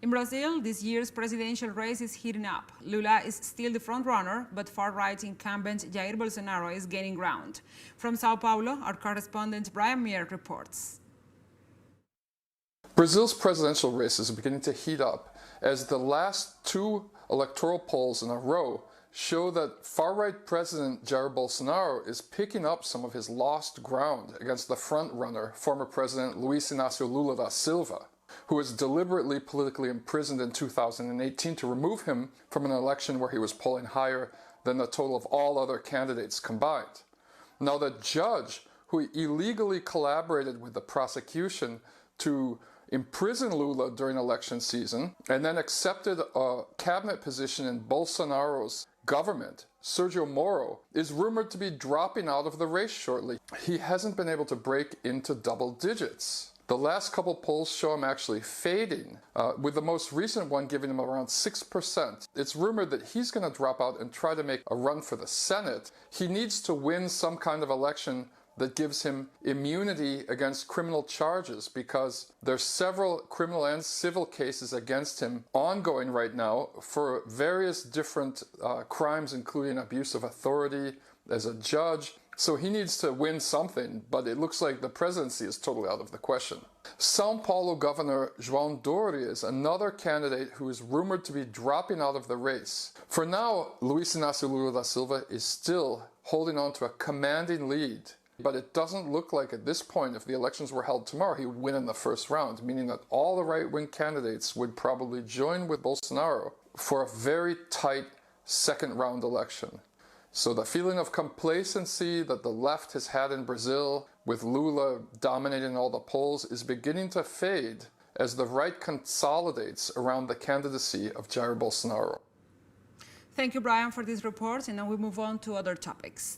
In Brazil, this year's presidential race is heating up. Lula is still the front-runner, but far-right incumbent Jair Bolsonaro is gaining ground. From Sao Paulo, our correspondent Brian Meir reports. Brazil's presidential race is beginning to heat up as the last two electoral polls in a row show that far-right President Jair Bolsonaro is picking up some of his lost ground against the front-runner, former President Luiz Inácio Lula da Silva, who was deliberately politically imprisoned in 2018 to remove him from an election where he was polling higher than the total of all other candidates combined. Now, the judge who illegally collaborated with the prosecution to imprison Lula during election season and then accepted a cabinet position in Bolsonaro's government, Sergio Moros, is rumored to be dropping out of the race shortly. He hasn't been able to break into double digits. The last couple polls show him actually fading, with the most recent one giving him around 6%. It's rumored that he's going to drop out and try to make a run for the Senate. He needs to win some kind of election that gives him immunity against criminal charges, because there's several criminal and civil cases against him ongoing right now for various different crimes, including abuse of authority as a judge. So he needs to win something, but it looks like the presidency is totally out of the question. São Paulo Governor João Doria is another candidate who is rumored to be dropping out of the race. For now, Luiz Inácio Lula da Silva is still holding on to a commanding lead, but it doesn't look like at this point, if the elections were held tomorrow, he would win in the first round, meaning that all the right-wing candidates would probably join with Bolsonaro for a very tight second-round election. So the feeling of complacency that the left has had in Brazil, with Lula dominating all the polls, is beginning to fade as the right consolidates around the candidacy of Jair Bolsonaro. Thank you, Brian, for this report, and now we move on to other topics.